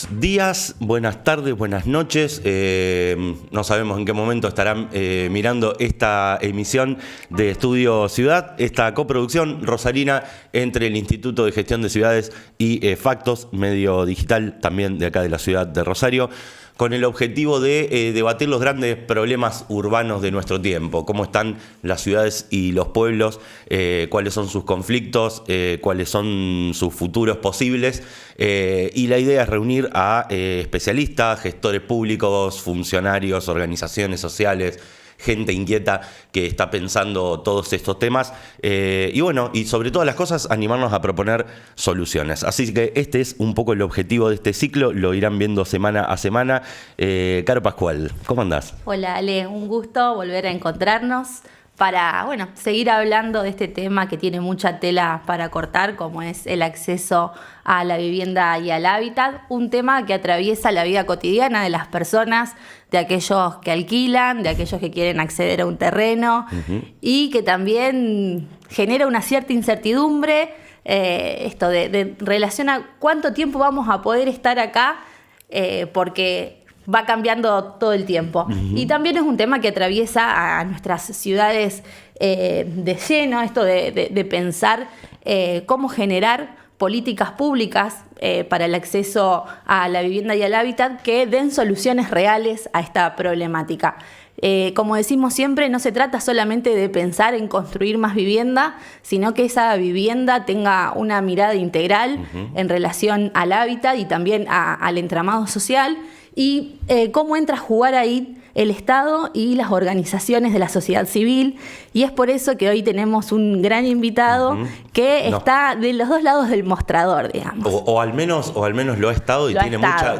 Buenos días, buenas tardes, buenas noches. No sabemos en qué momento estarán mirando esta emisión de Estudio Ciudad, esta coproducción rosarina entre el Instituto de Gestión de Ciudades y Factos, medio digital también de acá de la ciudad de Rosario, con el objetivo de debatir los grandes problemas urbanos de nuestro tiempo, cómo están las ciudades y los pueblos, cuáles son sus conflictos, cuáles son sus futuros posibles, y la idea es reunir a especialistas, gestores públicos, funcionarios, organizaciones sociales, gente inquieta que está pensando todos estos temas y bueno, y sobre todas las cosas animarnos a proponer soluciones. Así que este es un poco el objetivo de este ciclo, lo irán viendo semana a semana. Caro Pascual, ¿cómo andás? Hola Ale, un gusto volver a encontrarnos para, bueno, seguir hablando de este tema que tiene mucha tela para cortar, como es el acceso a la vivienda y al hábitat, un tema que atraviesa la vida cotidiana de las personas, de aquellos que alquilan, de aquellos que quieren acceder a un terreno y que también genera una cierta incertidumbre, esto de relación a cuánto tiempo vamos a poder estar acá, porque va cambiando todo el tiempo. Y también es un tema que atraviesa a nuestras ciudades de lleno, esto de pensar cómo generar políticas públicas para el acceso a la vivienda y al hábitat que den soluciones reales a esta problemática. Como decimos siempre, no se trata solamente de pensar en construir más vivienda, sino que esa vivienda tenga una mirada integral en relación al hábitat y también al entramado social, y cómo entra a jugar ahí el Estado y las organizaciones de la sociedad civil. Y es por eso que hoy tenemos un gran invitado que está de los dos lados del mostrador, digamos. O al menos lo ha estado y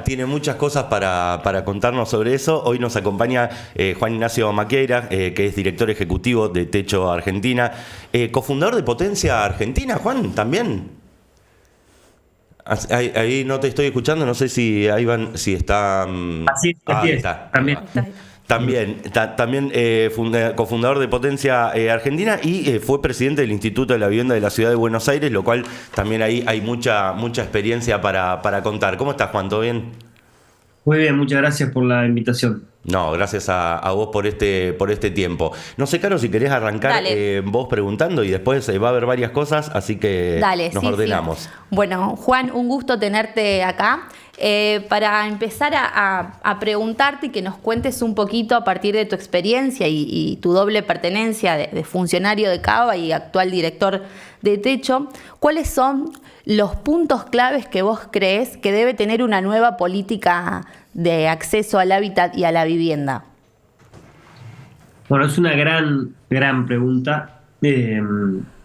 tiene muchas cosas para contarnos sobre eso. Hoy nos acompaña Juan Ignacio Maqueira, que es director ejecutivo de Techo Argentina, cofundador de Potencia Argentina. Juan, ¿también? Ahí no te estoy escuchando, no sé si ahí van, si está... Así está. También. También cofundador de Potencia Argentina y fue presidente del Instituto de la Vivienda de la Ciudad de Buenos Aires, lo cual también ahí hay mucha experiencia para contar. ¿Cómo estás, Juan? ¿Todo bien? Muy bien, muchas gracias por la invitación. No, gracias a vos por este tiempo. No sé, Caro, si querés arrancar vos preguntando y después va a haber varias cosas, así que nos ordenamos. Sí. Bueno, Juan, un gusto tenerte acá. Para empezar a preguntarte y que nos cuentes un poquito a partir de tu experiencia y tu doble pertenencia de funcionario de CABA y actual director de Techo, ¿cuáles son los puntos claves que vos crees que debe tener una nueva política de acceso al hábitat y a la vivienda? Bueno, es una gran pregunta.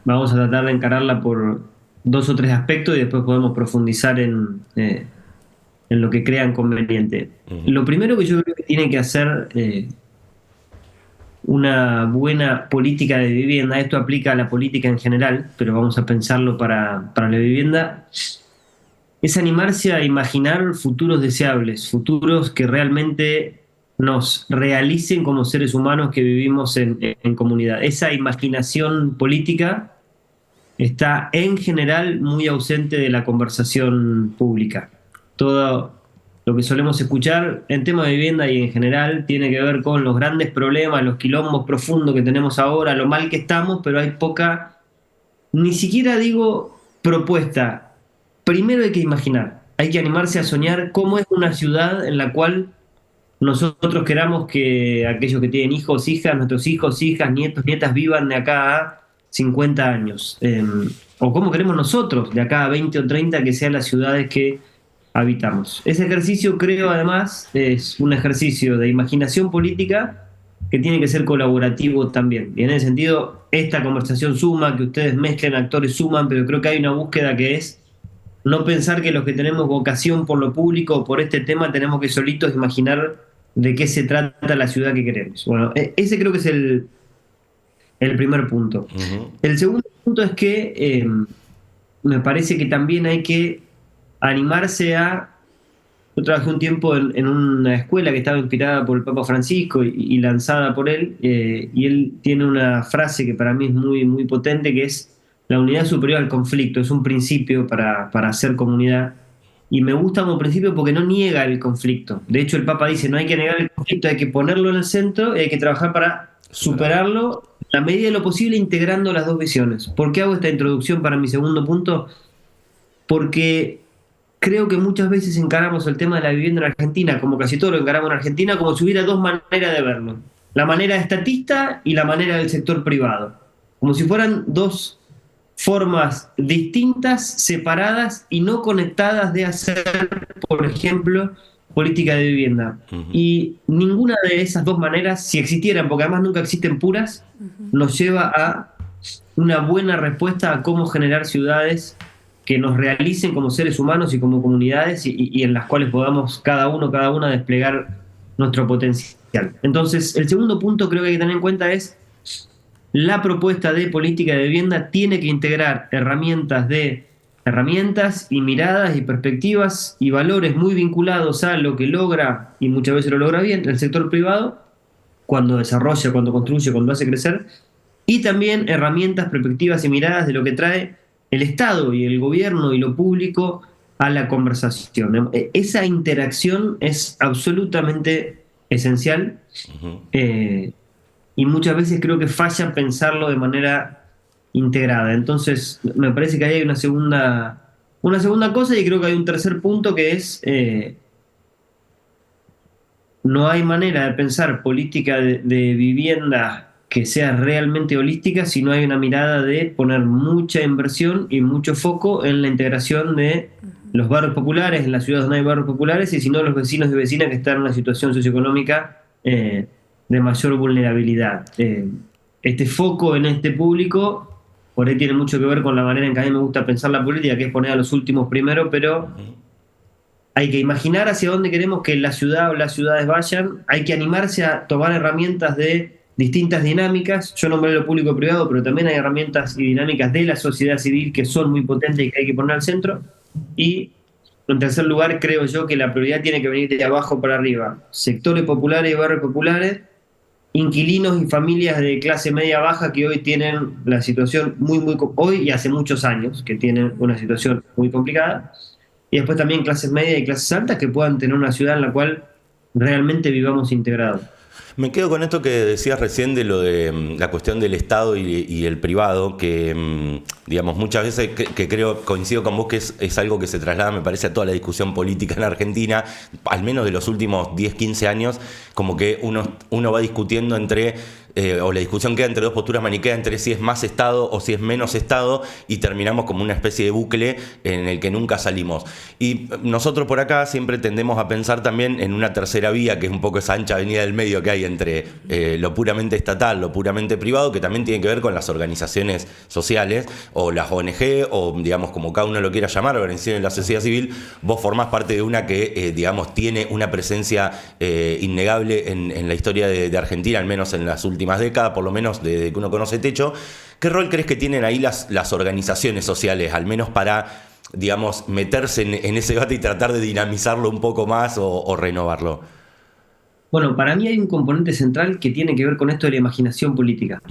Vamos a tratar de encararla por 2 o 3 aspectos y después podemos profundizar en lo que crean conveniente. Lo primero que yo creo que tiene que hacer una buena política de vivienda, esto aplica a la política en general, pero vamos a pensarlo para la vivienda, es animarse a imaginar futuros deseables, futuros que realmente nos realicen como seres humanos que vivimos en comunidad. Esa imaginación política está en general muy ausente de la conversación pública. Todo lo que solemos escuchar en temas de vivienda y en general tiene que ver con los grandes problemas, los quilombos profundos que tenemos ahora, lo mal que estamos, pero hay poca, ni siquiera digo propuesta. Primero hay que imaginar, hay que animarse a soñar cómo es una ciudad en la cual nosotros queramos que aquellos que tienen hijos, hijas, nuestros hijos, hijas, nietos, nietas vivan de acá a 50 años. O cómo queremos nosotros de acá a 20 o 30 que sean las ciudades que habitamos. Ese ejercicio, creo, además, es un ejercicio de imaginación política que tiene que ser colaborativo también. Y en ese sentido, esta conversación suma, que ustedes mezclen actores suman, pero creo que hay una búsqueda que es no pensar que los que tenemos vocación por lo público o por este tema tenemos que solitos imaginar de qué se trata la ciudad que queremos. Bueno, ese creo que es el primer punto. El segundo punto es que me parece que también hay que animarse a... Yo trabajé un tiempo en una escuela que estaba inspirada por el Papa Francisco y lanzada por él, y él tiene una frase que para mí es muy, muy potente, que es la unidad superior al conflicto. Es un principio para hacer comunidad. y me gusta como principio porque no niega el conflicto. De hecho, el Papa dice, no hay que negar el conflicto, hay que ponerlo en el centro y hay que trabajar para superarlo a la medida de lo posible, integrando las dos visiones. ¿Por qué hago esta introducción para mi segundo punto? Porque creo que muchas veces encaramos el tema de la vivienda en Argentina, como casi todo lo encaramos en Argentina, como si hubiera dos maneras de verlo. La manera estatista y la manera del sector privado. Como si fueran dos formas distintas, separadas y no conectadas de hacer, por ejemplo, política de vivienda. Y ninguna de esas dos maneras, si existieran, porque además nunca existen puras, nos lleva a una buena respuesta a cómo generar ciudades que nos realicen como seres humanos y como comunidades y en las cuales podamos cada una desplegar nuestro potencial. Entonces, el segundo punto creo que hay que tener en cuenta es la propuesta de política de vivienda tiene que integrar herramientas y miradas y perspectivas y valores muy vinculados a lo que logra, y muchas veces lo logra bien, el sector privado, cuando desarrolla, cuando construye, cuando hace crecer, y también herramientas, perspectivas y miradas de lo que trae el Estado y el gobierno y lo público a la conversación. Esa interacción es absolutamente esencial. Y muchas veces creo que falla pensarlo de manera integrada. Entonces, me parece que ahí hay una segunda cosa, y creo que hay un tercer punto que es no hay manera de pensar política de vivienda que sea realmente holística si no hay una mirada de poner mucha inversión y mucho foco en la integración de los barrios populares, en las ciudades donde hay barrios populares, y si no los vecinos y vecinas que están en una situación socioeconómica de mayor vulnerabilidad. Este foco en este público, por ahí tiene mucho que ver con la manera en que a mí me gusta pensar la política, que es poner a los últimos primero, pero hay que imaginar hacia dónde queremos que la ciudad o las ciudades vayan, hay que animarse a tomar herramientas de distintas dinámicas. Yo nombré lo público-privado, pero también hay herramientas y dinámicas de la sociedad civil que son muy potentes y que hay que poner al centro. Y en tercer lugar, creo yo que la prioridad tiene que venir de abajo para arriba. Sectores populares y barrios populares, inquilinos y familias de clase media-baja que hoy tienen la situación hoy y hace muchos años, que tienen una situación muy complicada. Y después también clases medias y clases altas que puedan tener una ciudad en la cual realmente vivamos integrados. Me quedo con esto que decías recién de lo de la cuestión del Estado y el privado, que digamos muchas veces que creo, coincido con vos, que es algo que se traslada, me parece, a toda la discusión política en Argentina, al menos de los últimos 10, 15 años, como que uno va discutiendo entre o la discusión queda entre dos posturas maniqueas, entre si es más Estado o si es menos Estado, y terminamos como una especie de bucle en el que nunca salimos. Y nosotros por acá siempre tendemos a pensar también en una tercera vía, que es un poco esa ancha avenida del medio que hay entre lo puramente estatal, lo puramente privado, que también tiene que ver con las organizaciones sociales, o las ONG, o digamos como cada uno lo quiera llamar, organizaciones de la sociedad civil. Vos formás parte de una que digamos tiene una presencia innegable en la historia de Argentina, al menos en las últimas décadas, por lo menos desde que uno conoce Techo. ¿Qué rol crees que tienen ahí las organizaciones sociales, al menos para, digamos, meterse en ese debate y tratar de dinamizarlo un poco más o renovarlo? Bueno, para mí hay un componente central que tiene que ver con esto de la imaginación política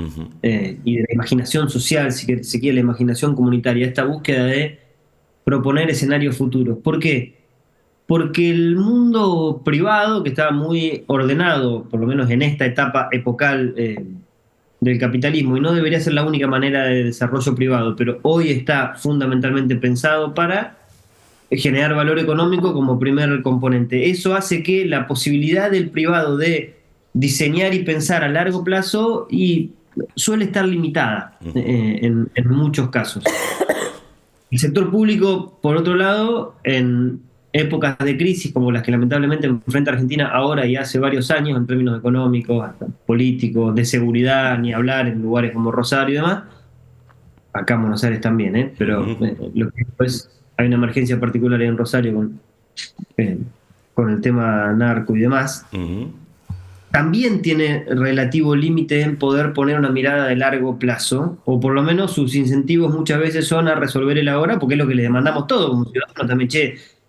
y de la imaginación social, si se quiere, la imaginación comunitaria, esta búsqueda de proponer escenarios futuros. ¿Por qué? Porque el mundo privado, que estaba muy ordenado, por lo menos en esta etapa epocal del capitalismo, y no debería ser la única manera de desarrollo privado, pero hoy está fundamentalmente pensado para generar valor económico como primer componente. Eso hace que la posibilidad del privado de diseñar y pensar a largo plazo suele estar limitada en muchos casos. El sector público, por otro lado, en épocas de crisis como las que lamentablemente enfrenta Argentina ahora y hace varios años, en términos económicos, hasta políticos, de seguridad, ni hablar, en lugares como Rosario y demás, acá en Buenos Aires también, pero lo que después hay una emergencia particular en Rosario con el tema narco y demás, también tiene relativo límite en poder poner una mirada de largo plazo, o por lo menos sus incentivos muchas veces son a resolver el ahora, porque es lo que le demandamos todos como ciudadanos también.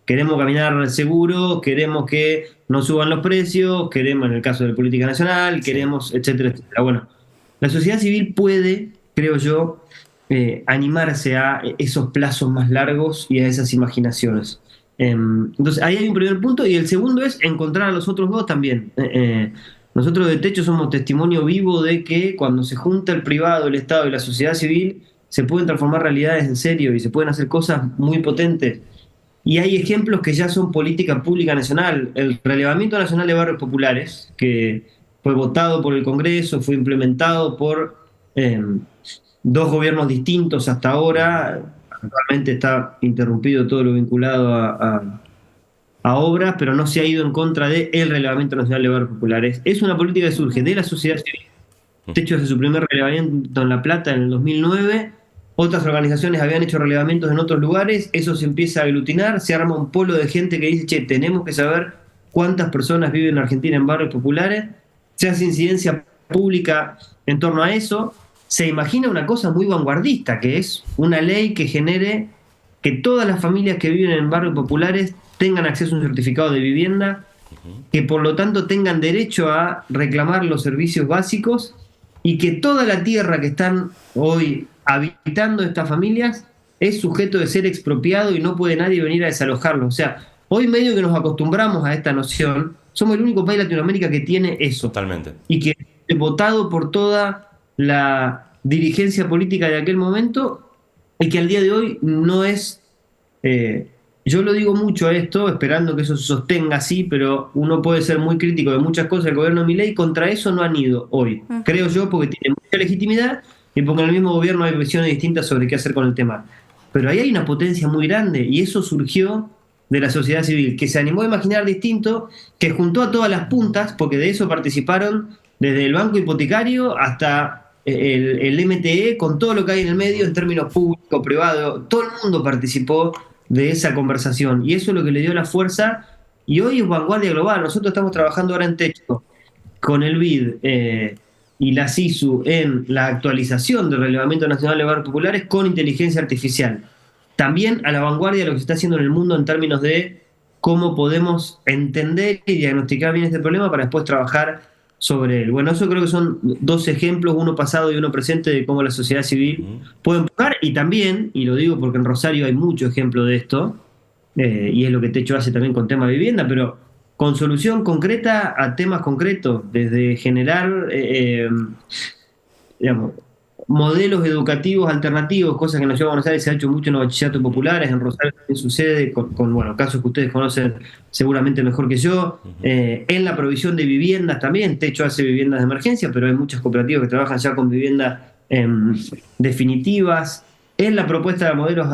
Queremos caminar seguro, queremos que no suban los precios, queremos, en el caso de la política nacional, queremos, etcétera, etcétera. Bueno, la sociedad civil puede, creo yo, animarse a esos plazos más largos y a esas imaginaciones. Entonces ahí hay un primer punto, y el segundo es encontrar a los otros dos también. Nosotros de Techo somos testimonio vivo de que cuando se junta el privado, el Estado y la sociedad civil, se pueden transformar realidades en serio y se pueden hacer cosas muy potentes. Y hay ejemplos que ya son política pública nacional. El relevamiento nacional de barrios populares, que fue votado por el Congreso, fue implementado por eh, dos gobiernos distintos hasta ahora. Actualmente está interrumpido todo lo vinculado a obras, pero no se ha ido en contra del relevamiento nacional de barrios populares. Es una política que surge de la sociedad civil. Techo hace su primer relevamiento en La Plata en el 2009. Otras organizaciones habían hecho relevamientos en otros lugares. Eso se empieza a aglutinar, se arma un polo de gente que dice, che, tenemos que saber cuántas personas viven en Argentina en barrios populares. Se hace incidencia pública en torno a eso. Se imagina una cosa muy vanguardista, que es una ley que genere que todas las familias que viven en barrios populares tengan acceso a un certificado de vivienda, que por lo tanto tengan derecho a reclamar los servicios básicos, y que toda la tierra que están hoy habitando estas familias es sujeto de ser expropiado y no puede nadie venir a desalojarlo. O sea, hoy medio que nos acostumbramos a esta noción, somos el único país de Latinoamérica que tiene eso. Totalmente. Y que es votado por toda la dirigencia política de aquel momento, y que al día de hoy no es... yo lo digo mucho a esto, esperando que eso se sostenga así, pero uno puede ser muy crítico de muchas cosas del gobierno de Milei, contra eso no han ido hoy, creo yo, porque tiene mucha legitimidad y porque en el mismo gobierno hay visiones distintas sobre qué hacer con el tema. Pero ahí hay una potencia muy grande, y eso surgió de la sociedad civil, que se animó a imaginar distinto, que juntó a todas las puntas, porque de eso participaron desde el banco hipotecario hasta el MTE, con todo lo que hay en el medio en términos público, privado. Todo el mundo participó de esa conversación, y eso es lo que le dio la fuerza, y hoy es vanguardia global. Nosotros estamos trabajando ahora en Techo con el BID y la SISU en la actualización del Relevamiento Nacional de Barrios Populares con inteligencia artificial. También a la vanguardia de lo que se está haciendo en el mundo en términos de cómo podemos entender y diagnosticar bien este problema para después trabajar sobre él. Bueno, eso creo que son dos ejemplos, uno pasado y uno presente, de cómo la sociedad civil puede empujar, y también, y lo digo porque en Rosario hay mucho ejemplo de esto, y es lo que Techo hace también con temas de vivienda, pero con solución concreta a temas concretos, desde generar digamos, modelos educativos alternativos, cosas que en la Ciudad de Buenos Aires se ha hecho mucho en los bachilleratos populares, en Rosario también sucede, con bueno, casos que ustedes conocen seguramente mejor que yo, en la provisión de viviendas también. Techo hace viviendas de emergencia, pero hay muchas cooperativas que trabajan ya con viviendas definitivas, en la propuesta de modelos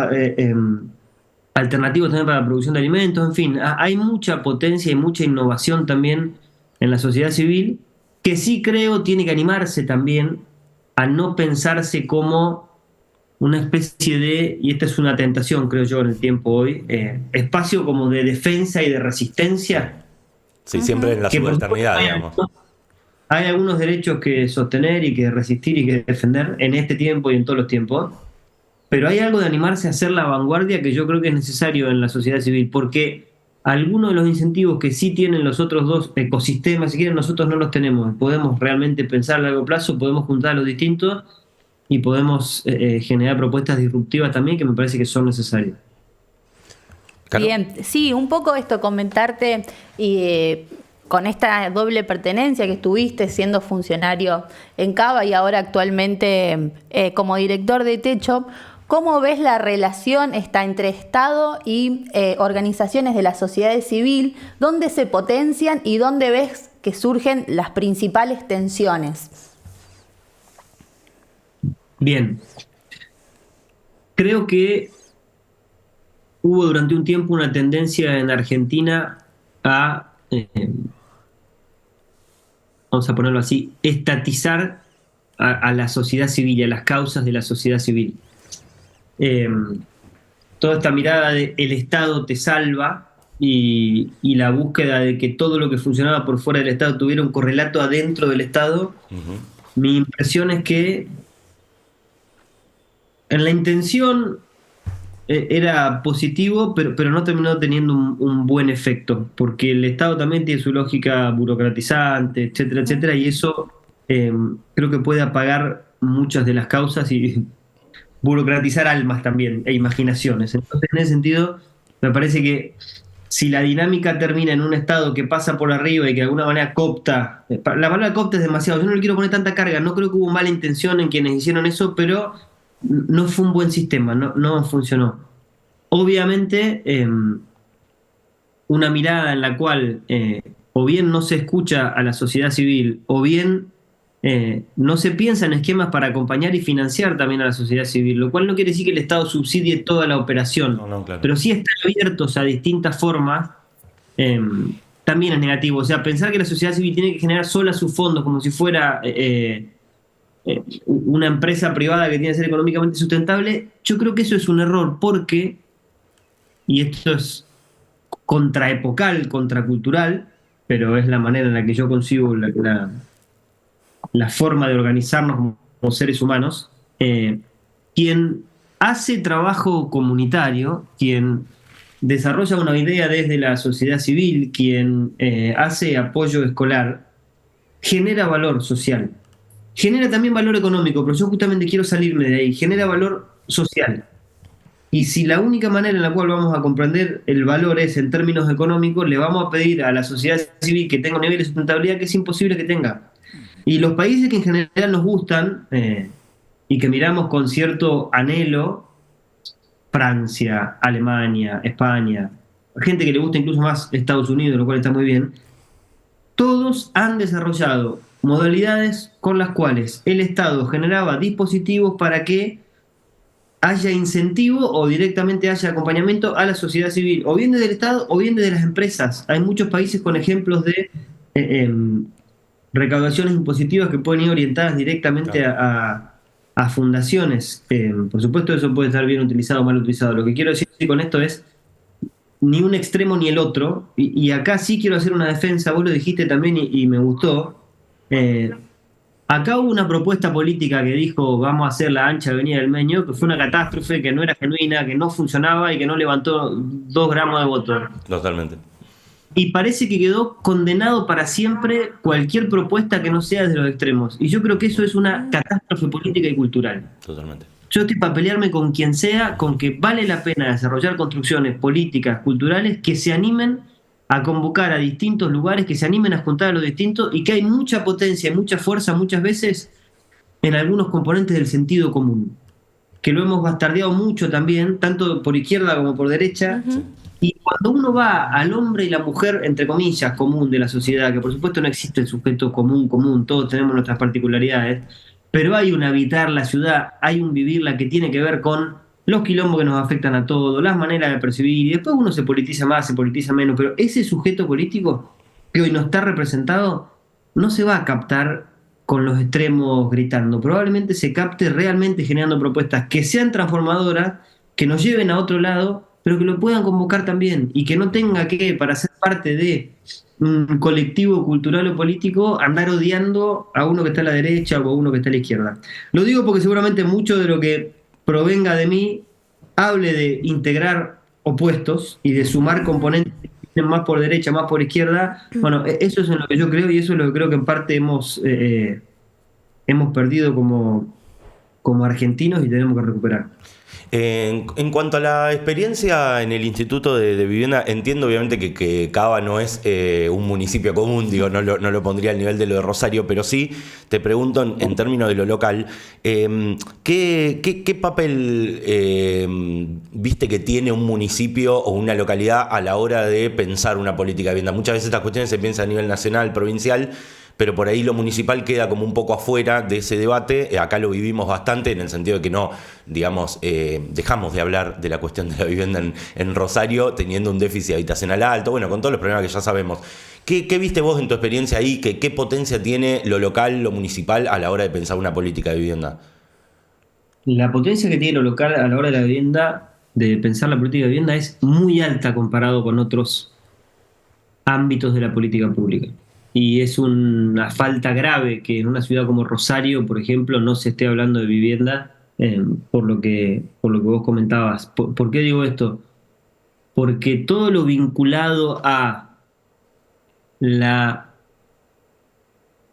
alternativos también para la producción de alimentos. En fin, hay mucha potencia y mucha innovación también en la sociedad civil, que sí creo tiene que animarse también a no pensarse como una especie de, y esta es una tentación creo yo en el tiempo hoy, espacio como de defensa y de resistencia. Sí, siempre en la subalternidad, digamos. Hay algunos derechos que sostener y que resistir y que defender en este tiempo y en todos los tiempos, pero hay algo de animarse a hacer la vanguardia que yo creo que es necesario en la sociedad civil, porque algunos de los incentivos que sí tienen los otros dos ecosistemas, si quieren, nosotros no los tenemos. Podemos realmente pensar a largo plazo, podemos juntar a los distintos y podemos generar propuestas disruptivas también, que me parece que son necesarias. Bien, sí, un poco esto, comentarte, con esta doble pertenencia que estuviste siendo funcionario en Cava y ahora actualmente como director de Techo, ¿cómo ves la relación entre Estado y organizaciones de la sociedad civil? ¿Dónde se potencian y dónde ves que surgen las principales tensiones? Bien. Creo que hubo durante un tiempo una tendencia en Argentina a, vamos a ponerlo así, estatizar a la sociedad civil y a las causas de la sociedad civil. Toda esta mirada de el Estado te salva y la búsqueda de que todo lo que funcionaba por fuera del Estado tuviera un correlato adentro del Estado. Mi impresión es que en la intención era positivo, pero no terminó teniendo un buen efecto, porque el Estado también tiene su lógica burocratizante, etcétera, etcétera, y eso creo que puede apagar muchas de las causas y burocratizar almas también, e imaginaciones. Entonces, en ese sentido, Me parece que si la dinámica termina en un Estado que pasa por arriba y que de alguna manera coopta, la palabra coopta es demasiado, yo no le quiero poner tanta carga, no creo que hubo mala intención en quienes hicieron eso, pero no fue un buen sistema, no funcionó. Obviamente, una mirada en la cual o bien no se escucha a la sociedad civil, o bien no se piensa en esquemas para acompañar y financiar también a la sociedad civil, lo cual no quiere decir que el Estado subsidie toda la operación, No, claro. pero sí están abiertos a distintas formas, eh, también es negativo. O sea, pensar que la sociedad civil tiene que generar sola sus fondos como si fuera una empresa privada que tiene que ser económicamente sustentable, yo creo que eso es un error porque, y esto es contraepocal, contracultural, pero es la manera en la que yo concibo la forma de organizarnos como seres humanos, quien hace trabajo comunitario, quien desarrolla una idea desde la sociedad civil, quien hace apoyo escolar, genera valor social. Genera también valor económico, pero yo justamente quiero salirme de ahí. Genera valor social. Y si la única manera en la cual vamos a comprender el valor es en términos económicos, le vamos a pedir a la sociedad civil que tenga un nivel de sustentabilidad que es imposible que tenga. Y los países que en general nos gustan y que miramos con cierto anhelo, Francia, Alemania, España, gente que le gusta incluso más Estados Unidos, lo cual está muy bien, todos han desarrollado modalidades con las cuales el Estado generaba dispositivos para que haya incentivo o directamente haya acompañamiento a la sociedad civil, o bien desde el Estado o bien desde las empresas. Hay muchos países con ejemplos de recaudaciones impositivas que pueden ir orientadas directamente a fundaciones. Por supuesto, eso puede estar bien utilizado o mal utilizado. Lo que quiero decir con esto es ni un extremo ni el otro, y acá sí quiero hacer una defensa, vos lo dijiste también y me gustó. Acá hubo una propuesta política que dijo vamos a hacer la ancha avenida del Meño, que fue una catástrofe, que no era genuina, que no funcionaba y que no levantó 2 gramos de voto. Totalmente. Y parece que quedó condenado para siempre cualquier propuesta que no sea desde los extremos. Y yo creo que eso es una catástrofe política y cultural. Totalmente. Yo estoy para pelearme con quien sea, con que vale la pena desarrollar construcciones políticas, culturales, que se animen a convocar a distintos lugares, que se animen a juntar a los distintos, y que hay mucha potencia y mucha fuerza muchas veces en algunos componentes del sentido común, que lo hemos bastardeado mucho también, tanto por izquierda como por derecha. Y cuando uno va al hombre y la mujer, entre comillas, común de la sociedad, que por supuesto no existe el sujeto común, todos tenemos nuestras particularidades, pero hay un habitar la ciudad, hay un vivirla que tiene que ver con los quilombos que nos afectan a todos, las maneras de percibir, y después uno se politiza más, se politiza menos, pero ese sujeto político que hoy no está representado no se va a captar con los extremos gritando, probablemente se capte realmente generando propuestas que sean transformadoras, que nos lleven a otro lado, pero que lo puedan convocar también, y que no tenga que, para ser parte de un colectivo cultural o político, andar odiando a uno que está a la derecha o a uno que está a la izquierda. Lo digo porque seguramente mucho de lo que provenga de mí hable de integrar opuestos y de sumar componentes más por derecha, más por izquierda. Bueno, eso es en lo que yo creo, y eso es lo que creo que en parte hemos perdido como argentinos y tenemos que recuperar. En cuanto a la experiencia en el Instituto de Vivienda, entiendo obviamente que Cava no es un municipio común, digo, no lo pondría al nivel de lo de Rosario, pero sí te pregunto en términos de lo local, ¿qué papel viste que tiene un municipio o una localidad a la hora de pensar una política de vivienda? Muchas veces estas cuestiones se piensan a nivel nacional, provincial, pero por ahí lo municipal queda como un poco afuera de ese debate. Acá lo vivimos bastante en el sentido de que no, digamos, dejamos de hablar de la cuestión de la vivienda en Rosario teniendo un déficit habitacional alto, bueno, con todos los problemas que ya sabemos. ¿Qué viste vos en tu experiencia ahí? ¿Qué potencia tiene lo local, lo municipal a la hora de pensar una política de vivienda? La potencia que tiene lo local a la hora de la vivienda, de pensar la política de vivienda, es muy alta comparado con otros ámbitos de la política pública. Y es una falta grave que en una ciudad como Rosario, por ejemplo, no se esté hablando de vivienda, por lo que vos comentabas. ¿Por qué digo esto? Porque todo lo vinculado a la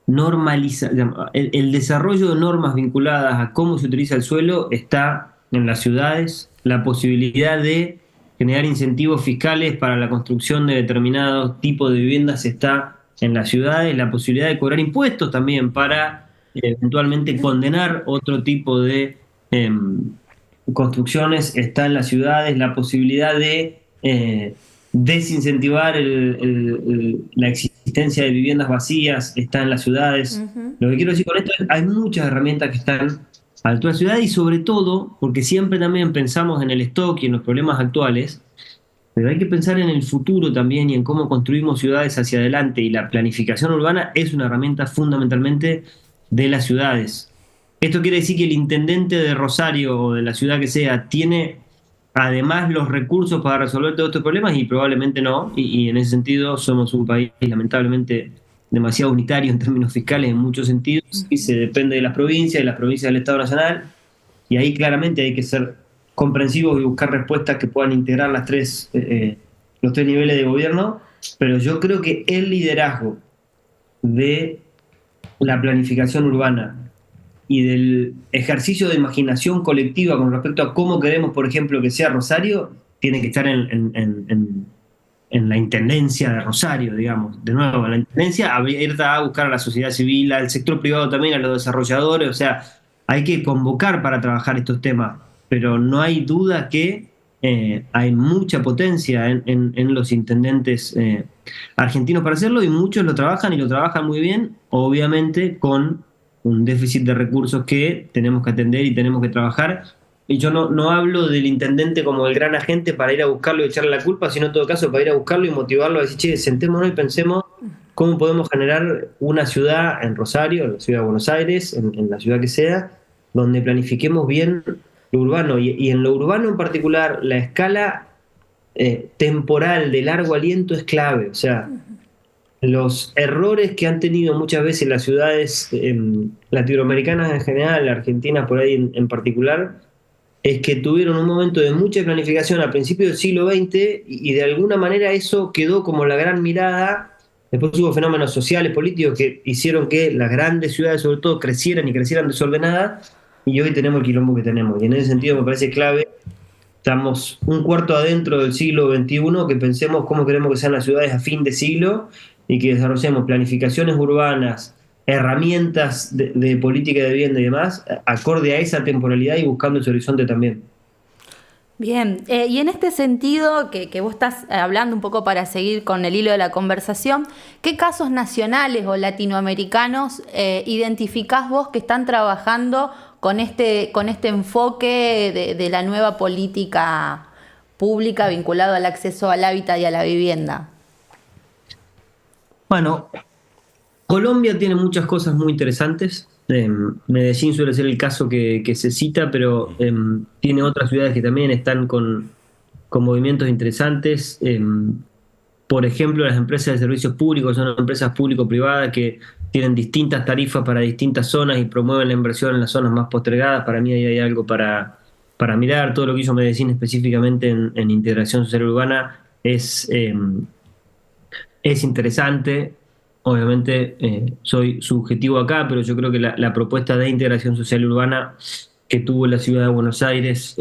el desarrollo de normas vinculadas a cómo se utiliza el suelo está en las ciudades. La posibilidad de generar incentivos fiscales para la construcción de determinados tipos de viviendas está en las ciudades, la posibilidad de cobrar impuestos también para eventualmente condenar otro tipo de construcciones está en las ciudades, la posibilidad de desincentivar la existencia de viviendas vacías está en las ciudades. Lo que quiero decir con esto es hay muchas herramientas que están a la altura de la ciudad y sobre todo, porque siempre también pensamos en el stock y en los problemas actuales, pero hay que pensar en el futuro también y en cómo construimos ciudades hacia adelante, y la planificación urbana es una herramienta fundamentalmente de las ciudades. Esto quiere decir que el intendente de Rosario o de la ciudad que sea tiene además los recursos para resolver todos estos problemas, y probablemente no, y en ese sentido somos un país lamentablemente demasiado unitario en términos fiscales en muchos sentidos, y se depende de las provincias y las provincias del Estado Nacional, y ahí claramente hay que ser comprensivos y buscar respuestas que puedan integrar los tres niveles de gobierno, pero yo creo que el liderazgo de la planificación urbana y del ejercicio de imaginación colectiva con respecto a cómo queremos, por ejemplo, que sea Rosario, tiene que estar en la intendencia de Rosario, digamos. De nuevo, la intendencia abierta a buscar a la sociedad civil, al sector privado también, a los desarrolladores, o sea, hay que convocar para trabajar estos temas, pero no hay duda que hay mucha potencia en los intendentes argentinos para hacerlo, y muchos lo trabajan y lo trabajan muy bien, obviamente con un déficit de recursos que tenemos que atender y tenemos que trabajar. Y yo no hablo del intendente como el gran agente para ir a buscarlo y echarle la culpa, sino en todo caso para ir a buscarlo y motivarlo a decir, che, sentémonos y pensemos cómo podemos generar una ciudad en Rosario, en la ciudad de Buenos Aires, en la ciudad que sea, donde planifiquemos bien lo urbano. Y en lo urbano en particular, la escala temporal de largo aliento es clave. O sea, los errores que han tenido muchas veces las ciudades latinoamericanas en general, Argentina por ahí en particular, es que tuvieron un momento de mucha planificación a principios del siglo XX y de alguna manera eso quedó como la gran mirada. Después hubo fenómenos sociales, políticos que hicieron que las grandes ciudades sobre todo crecieran y crecieran desordenadas, y hoy tenemos el quilombo que tenemos. Y en ese sentido me parece clave. Estamos un cuarto adentro del siglo XXI, que pensemos cómo queremos que sean las ciudades a fin de siglo y que desarrollemos planificaciones urbanas, herramientas de política de vivienda y demás, acorde a esa temporalidad y buscando ese horizonte también. Bien, y en este sentido que vos estás hablando un poco para seguir con el hilo de la conversación, ¿qué casos nacionales o latinoamericanos identificás vos que están trabajando con este enfoque de la nueva política pública vinculado al acceso al hábitat y a la vivienda? Bueno, Colombia tiene muchas cosas muy interesantes. Medellín suele ser el caso que se cita, pero tiene otras ciudades que también están con movimientos interesantes. Por ejemplo, las empresas de servicios públicos son empresas público-privadas que tienen distintas tarifas para distintas zonas y promueven la inversión en las zonas más postergadas. Para mí ahí hay algo para mirar. Todo lo que hizo Medellín específicamente en integración social urbana es interesante. Obviamente soy subjetivo acá, pero yo creo que la propuesta de integración social urbana que tuvo la ciudad de Buenos Aires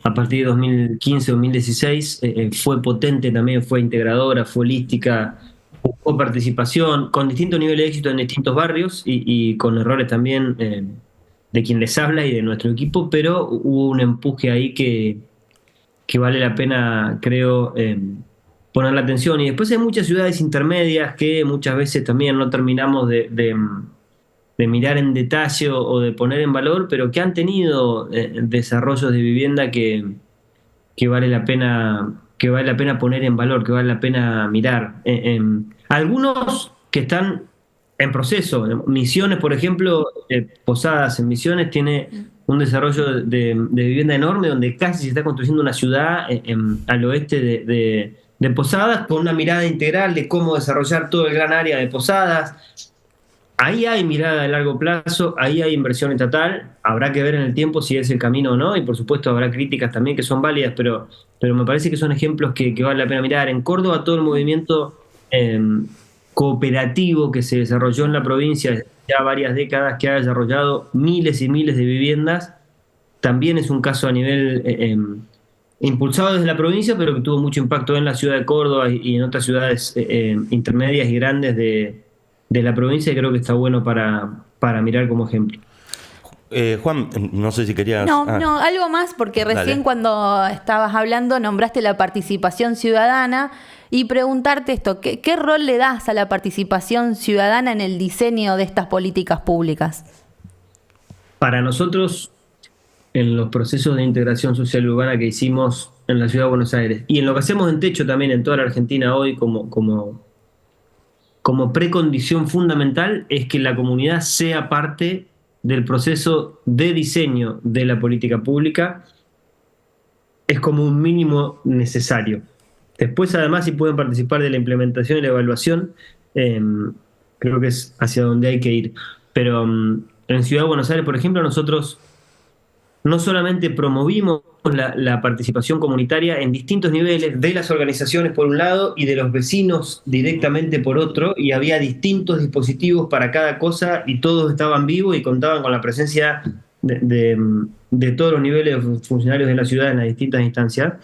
a partir de 2015-2016 fue potente también, fue integradora, fue holística, buscó participación, con distintos niveles de éxito en distintos barrios y con errores también de quien les habla y de nuestro equipo, pero hubo un empuje ahí que vale la pena, creo, poner la atención. Y después hay muchas ciudades intermedias que muchas veces también no terminamos de mirar en detalle o de poner en valor, pero que han tenido desarrollos de vivienda que vale la pena poner en valor, que vale la pena mirar. Algunos que están en proceso. Misiones, por ejemplo, Posadas en Misiones tiene un desarrollo de vivienda enorme donde casi se está construyendo una ciudad al oeste de Posadas, con una mirada integral de cómo desarrollar todo el gran área de Posadas. Ahí hay mirada de largo plazo, ahí hay inversión estatal, habrá que ver en el tiempo si es el camino o no, y por supuesto habrá críticas también que son válidas, pero me parece que son ejemplos que vale la pena mirar. En Córdoba todo el movimiento cooperativo que se desarrolló en la provincia ya varias décadas, que ha desarrollado miles y miles de viviendas, también es un caso a nivel impulsado desde la provincia, pero que tuvo mucho impacto en la ciudad de Córdoba y en otras ciudades intermedias y grandes de la provincia, y creo que está bueno para mirar como ejemplo. Juan, no sé si querías... No, algo más, porque recién Dale. cuando estabas hablando nombraste la participación ciudadana y preguntarte esto, ¿qué rol le das a la participación ciudadana en el diseño de estas políticas públicas? Para nosotros, en los procesos de integración social y urbana que hicimos en la ciudad de Buenos Aires, y en lo que hacemos en Techo también en toda la Argentina hoy como precondición fundamental, es que la comunidad sea parte del proceso de diseño de la política pública, es como un mínimo necesario. Después, además, si pueden participar de la implementación y la evaluación, creo que es hacia donde hay que ir. Pero en Ciudad de Buenos Aires, por ejemplo, nosotros no solamente promovimos la participación comunitaria en distintos niveles de las organizaciones por un lado y de los vecinos directamente por otro, y había distintos dispositivos para cada cosa y todos estaban vivos y contaban con la presencia de todos los niveles de funcionarios de la ciudad en las distintas instancias.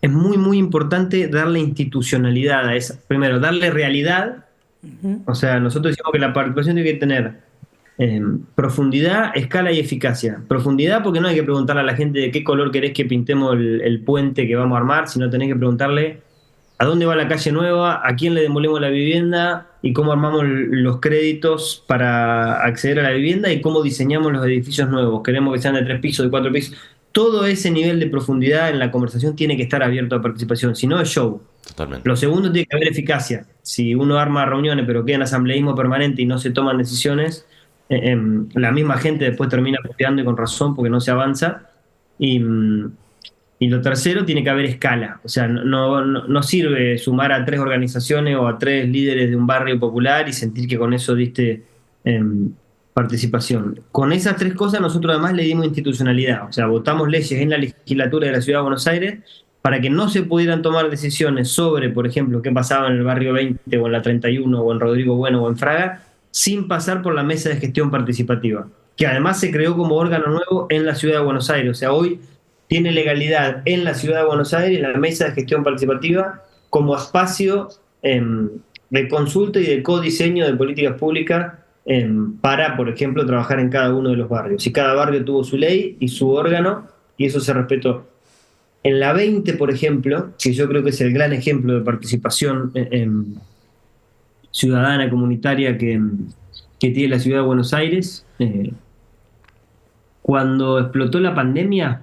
Es muy, muy importante darle institucionalidad a esa. Primero, darle realidad. O sea, nosotros decimos que la participación tiene que tener profundidad, escala y eficacia. Profundidad porque no hay que preguntarle a la gente de qué color querés que pintemos el puente que vamos a armar, sino tenés que preguntarle a dónde va la calle nueva, a quién le demolemos la vivienda y cómo armamos los créditos para acceder a la vivienda y cómo diseñamos los edificios nuevos. Queremos que sean de 3 pisos, de 4 pisos. Todo ese nivel de profundidad en la conversación tiene que estar abierto a participación, si no es show. Totalmente. Lo segundo, tiene que haber eficacia. Si uno arma reuniones pero queda en asambleísmo permanente y no se toman decisiones, la misma gente después termina puteando y con razón porque no se avanza. Y lo tercero, tiene que haber escala. O sea, no sirve sumar a 3 organizaciones o a 3 líderes de un barrio popular y sentir que con eso diste participación. Con esas 3 cosas nosotros además le dimos institucionalidad. O sea, votamos leyes en la legislatura de la Ciudad de Buenos Aires para que no se pudieran tomar decisiones sobre, por ejemplo, qué pasaba en el barrio 20 o en la 31 o en Rodrigo Bueno o en Fraga, sin pasar por la mesa de gestión participativa, que además se creó como órgano nuevo en la Ciudad de Buenos Aires. O sea, hoy tiene legalidad en la Ciudad de Buenos Aires la mesa de gestión participativa como espacio de consulta y de codiseño de políticas públicas para, por ejemplo, trabajar en cada uno de los barrios. Y cada barrio tuvo su ley y su órgano, y eso se respetó. En la 20, por ejemplo, que yo creo que es el gran ejemplo de participación ciudadana, comunitaria que tiene la Ciudad de Buenos Aires, cuando explotó la pandemia,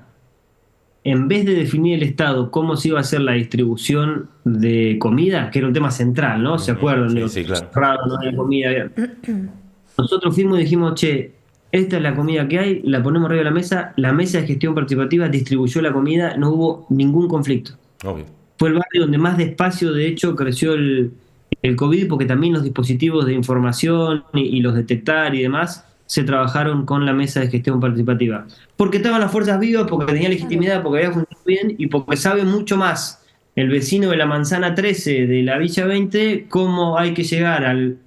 en vez de definir el Estado cómo se iba a hacer la distribución de comida, que era un tema central, ¿no? ¿Se acuerdan? Sí, claro. Cerrado, no hay comida. Nosotros fuimos y dijimos, che, esta es la comida que hay, la ponemos arriba de la mesa de gestión participativa distribuyó la comida, no hubo ningún conflicto. Obvio. Fue el barrio donde más despacio, de hecho, creció el COVID, porque también los dispositivos de información y los detectar y demás se trabajaron con la mesa de gestión participativa. Porque estaban las fuerzas vivas, porque tenía legitimidad, porque había funcionado bien y porque sabe mucho más el vecino de la manzana 13 de la Villa 20 cómo hay que llegar al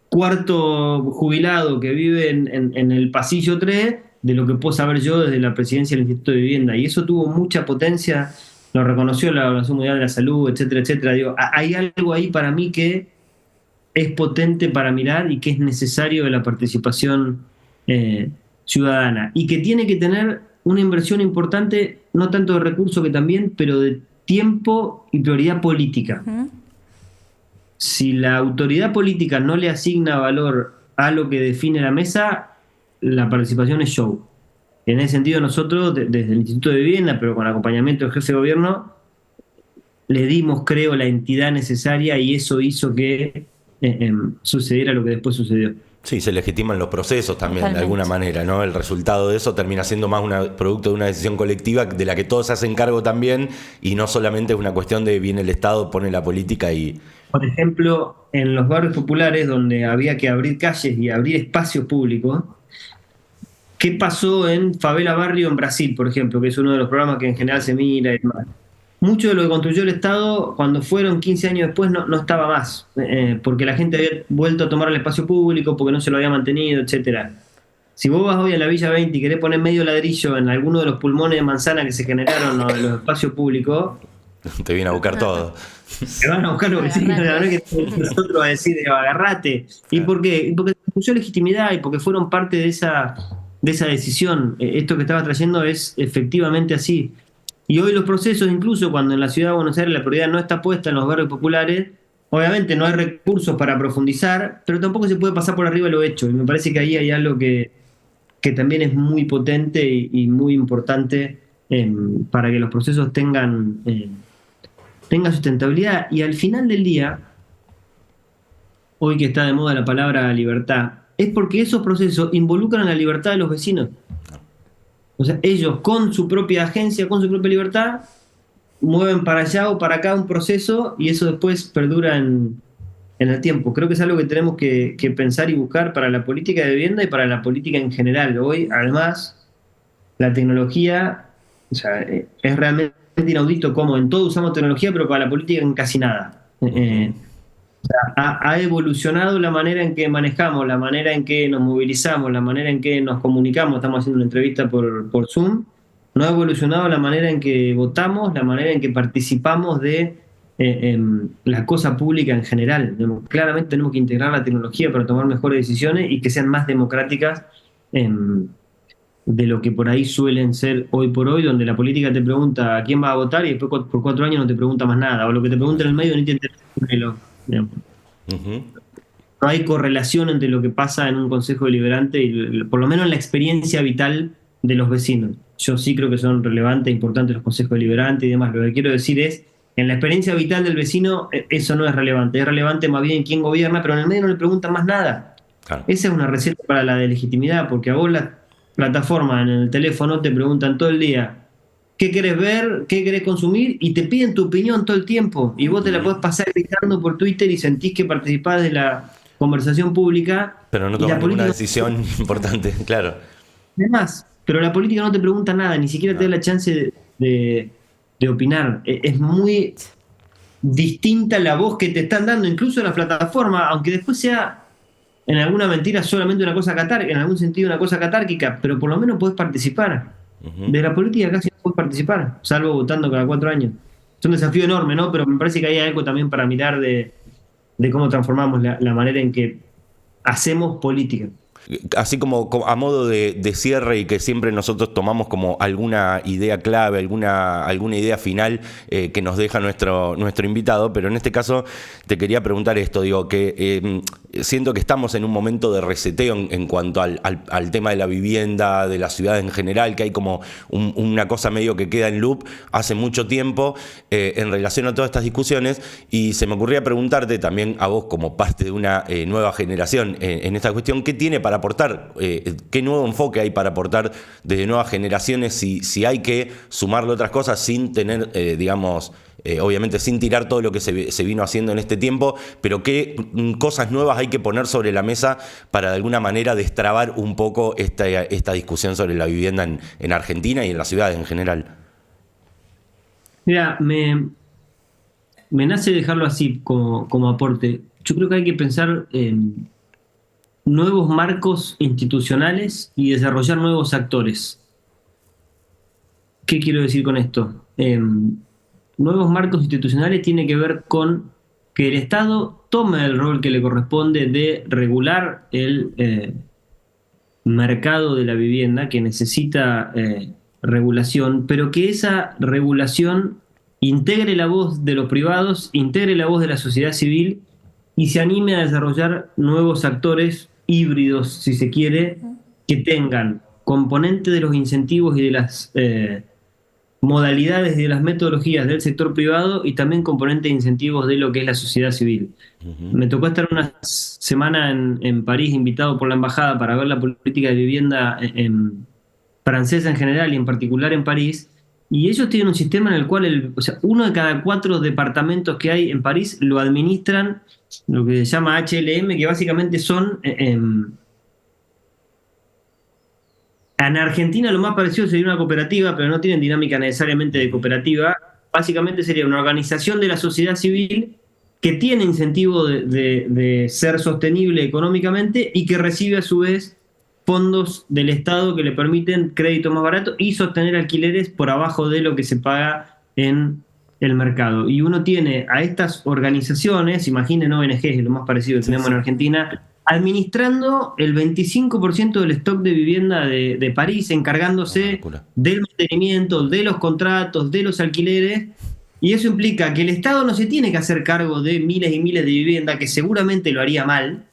cuarto jubilado que vive en el pasillo 3 de lo que puedo saber yo desde la presidencia del Instituto de Vivienda. Y eso tuvo mucha potencia, lo reconoció la Organización Mundial de la Salud, etcétera, etcétera. Digo, hay algo ahí para mí que es potente para mirar y que es necesario de la participación ciudadana, y que tiene que tener una inversión importante, no tanto de recursos que también, pero de tiempo y prioridad política. Si la autoridad política no le asigna valor a lo que define la mesa, la participación es show. En ese sentido, nosotros, desde el Instituto de Vivienda, pero con acompañamiento del jefe de gobierno, le dimos, creo, la entidad necesaria, y eso hizo que sucediera lo que después sucedió. Sí, se legitiman los procesos también. Totalmente. De alguna manera, ¿no? El resultado de eso termina siendo más producto de una decisión colectiva de la que todos se hacen cargo también, y no solamente es una cuestión de viene el Estado, pone la política y... Por ejemplo, en los barrios populares donde había que abrir calles y abrir espacios públicos, ¿qué pasó en Favela Barrio en Brasil, por ejemplo, que es uno de los programas que en general se mira y demás? Mucho de lo que construyó el Estado, cuando fueron 15 años después, no estaba más, porque la gente había vuelto a tomar el espacio público, porque no se lo había mantenido, etcétera. Si vos vas hoy a la Villa 20 y querés poner medio ladrillo en alguno de los pulmones de manzana que se generaron en los espacios públicos, Te viene a buscar todo. te van a buscar los vecinos, la verdad que nosotros a decir, agarrate. ¿Y por qué? Y porque puso legitimidad y porque fueron parte de esa decisión. Esto que estaba trayendo es efectivamente así. Y hoy los procesos, incluso cuando en la ciudad de Buenos Aires la prioridad no está puesta en los barrios populares, obviamente no hay recursos para profundizar, pero tampoco se puede pasar por arriba lo hecho. Y me parece que ahí hay algo que también es muy potente y muy importante para que los procesos tengan sustentabilidad. Y al final del día, hoy que está de moda la palabra libertad, es porque esos procesos involucran la libertad de los vecinos. O sea, ellos con su propia agencia, con su propia libertad, mueven para allá o para acá un proceso y eso después perdura en el tiempo. Creo que es algo que tenemos que pensar y buscar para la política de vivienda y para la política en general. Hoy, además, la tecnología, o sea, es realmente inaudito cómo en todo usamos tecnología, pero para la política en casi nada. O sea, ha evolucionado la manera en que manejamos, la manera en que nos movilizamos, la manera en que nos comunicamos. Estamos haciendo una entrevista por Zoom. No ha evolucionado la manera en que votamos, la manera en que participamos de la cosa pública en general. Claramente tenemos que integrar la tecnología para tomar mejores decisiones y que sean más democráticas de lo que por ahí suelen ser hoy por hoy, donde la política te pregunta a quién va a votar y después por 4 años no te pregunta más nada, o lo que te pregunta en el medio ni te interesa. No hay correlación entre lo que pasa en un consejo deliberante y por lo menos en la experiencia vital de los vecinos. Yo sí creo que son relevantes e importantes los consejos deliberantes y demás. Lo que quiero decir es, en la experiencia vital del vecino, eso no es relevante. Es relevante más bien quién gobierna, pero en el medio no le preguntan más nada. Claro. Esa es una receta para la de legitimidad, porque a vos la plataforma en el teléfono te preguntan todo el día qué querés ver, qué querés consumir, y te piden tu opinión todo el tiempo. Y vos te la podés pasar gritando por Twitter y sentís que participás de la conversación pública. Pero no tomás ninguna decisión importante, claro. Además, pero la política no te pregunta nada, ni siquiera te da la chance de opinar. Es muy distinta la voz que te están dando, incluso las plataformas, aunque después sea en alguna mentira solamente una cosa catárquica, en algún sentido una cosa catárquica, pero por lo menos podés participar. De la política casi no podés participar, salvo votando cada 4 años. Es un desafío enorme, ¿no? Pero me parece que hay algo también para mirar de cómo transformamos la manera en que hacemos política. Así como a modo de cierre y que siempre nosotros tomamos como alguna idea clave, alguna idea final que nos deja nuestro invitado, pero en este caso te quería preguntar esto, digo, que siento que estamos en un momento de reseteo en cuanto al tema de la vivienda, de la ciudad en general, que hay como una cosa medio que queda en loop hace mucho tiempo en relación a todas estas discusiones, y se me ocurría preguntarte también a vos como parte de una nueva generación en esta cuestión, ¿qué tiene para aportar? ¿Qué nuevo enfoque hay para aportar desde nuevas generaciones si hay que sumarle otras cosas sin tener, obviamente sin tirar todo lo que se vino haciendo en este tiempo, pero qué cosas nuevas hay que poner sobre la mesa para de alguna manera destrabar un poco esta discusión sobre la vivienda en Argentina y en la ciudad en general? Mira, me nace dejarlo así como aporte. Yo creo que hay que pensar en nuevos marcos institucionales y desarrollar nuevos actores. ¿Qué quiero decir con esto? Nuevos marcos institucionales tiene que ver con que el Estado tome el rol que le corresponde de regular el mercado de la vivienda, que necesita regulación, pero que esa regulación integre la voz de los privados, integre la voz de la sociedad civil y se anime a desarrollar nuevos actores híbridos, si se quiere, que tengan componente de los incentivos y de las modalidades y de las metodologías del sector privado y también componente de incentivos de lo que es la sociedad civil. Me tocó estar una semana en París, invitado por la embajada para ver la política de vivienda francesa en general y en particular en París, y ellos tienen un sistema en el cual uno de cada 4 departamentos que hay en París lo administran lo que se llama HLM, que básicamente son en Argentina lo más parecido sería una cooperativa, pero no tienen dinámica necesariamente de cooperativa. Básicamente sería una organización de la sociedad civil que tiene incentivo de ser sostenible económicamente y que recibe a su vez fondos del Estado que le permiten crédito más barato y sostener alquileres por abajo de lo que se paga en el mercado. Y uno tiene a estas organizaciones, imaginen ONGs, es lo más parecido que tenemos en Argentina, administrando el 25% del stock de vivienda de París, encargándose del mantenimiento, de los contratos, de los alquileres. Y eso implica que el Estado no se tiene que hacer cargo de miles y miles de viviendas, que seguramente lo haría mal,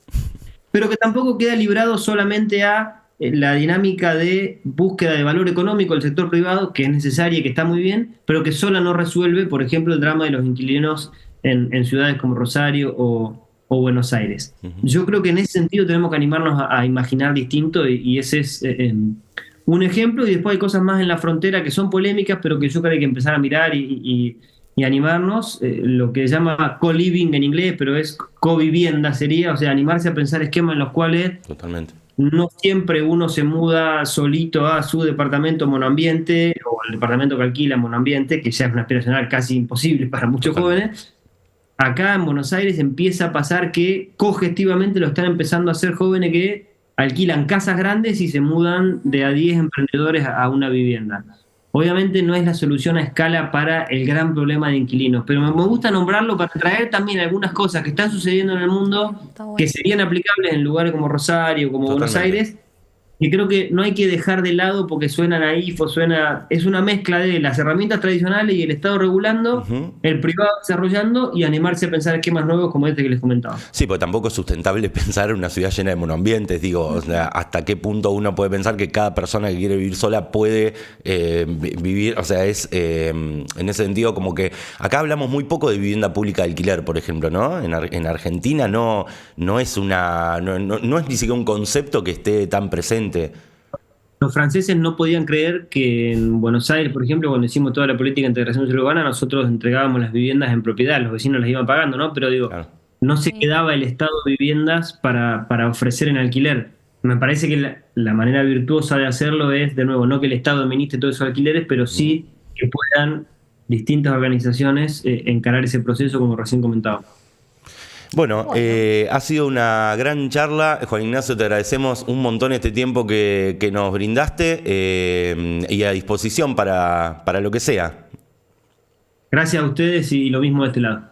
pero que tampoco queda librado solamente a la dinámica de búsqueda de valor económico del sector privado, que es necesaria y que está muy bien, pero que sola no resuelve, por ejemplo, el drama de los inquilinos en ciudades como Rosario o Buenos Aires. Yo creo que en ese sentido tenemos que animarnos a imaginar distinto y ese es un ejemplo. Y después hay cosas más en la frontera que son polémicas, pero que yo creo que hay que empezar a mirar y animarnos, lo que se llama co-living en inglés, pero es co-vivienda sería, o sea, animarse a pensar esquemas en los cuales Totalmente. no siempre uno se muda solito a su departamento monoambiente o el departamento que alquila monoambiente, que ya es una aspiracional casi imposible para muchos jóvenes. Acá en Buenos Aires empieza a pasar que cogestivamente lo están empezando a hacer jóvenes que alquilan casas grandes y se mudan de a 10 emprendedores a una vivienda. Obviamente no es la solución a escala para el gran problema de inquilinos, pero me gusta nombrarlo para traer también algunas cosas que están sucediendo en el mundo que serían aplicables en lugares como Rosario, como Buenos Aires, y creo que no hay que dejar de lado porque suena naif o es una mezcla de las herramientas tradicionales y el Estado regulando, el privado desarrollando y animarse a pensar esquemas nuevos como este que les comentaba. Sí, porque tampoco es sustentable pensar en una ciudad llena de monoambientes, digo, o sea, hasta qué punto uno puede pensar que cada persona que quiere vivir sola puede vivir, o sea, es en ese sentido como que acá hablamos muy poco de vivienda pública de alquiler, por ejemplo, ¿no? En Argentina no es no es ni siquiera un concepto que esté tan presente. Los franceses no podían creer que en Buenos Aires, por ejemplo, cuando hicimos toda la política de integración urbana, nosotros entregábamos las viviendas en propiedad, los vecinos las iban pagando, ¿no? Pero digo, claro, no se quedaba el Estado viviendas para ofrecer en alquiler. Me parece que la manera virtuosa de hacerlo es, de nuevo, no que el Estado administre todos esos alquileres, pero sí que puedan distintas organizaciones encarar ese proceso, como recién comentaba. Bueno, ha sido una gran charla. Juan Ignacio, te agradecemos un montón este tiempo que nos brindaste y a disposición para lo que sea. Gracias a ustedes y lo mismo de este lado.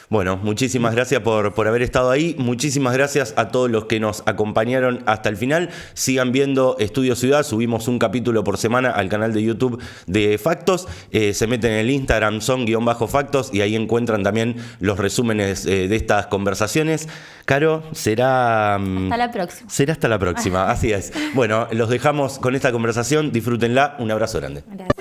Bueno, muchísimas gracias por haber estado ahí. Muchísimas gracias a todos los que nos acompañaron hasta el final. Sigan viendo Estudio Ciudad. Subimos un capítulo por semana al canal de YouTube de Factos. Se meten en el Instagram, son_factos, y ahí encuentran también los resúmenes de estas conversaciones. Caro, será... Hasta la próxima. Será hasta la próxima, así es. Bueno, los dejamos con esta conversación. Disfrútenla. Un abrazo grande. Gracias.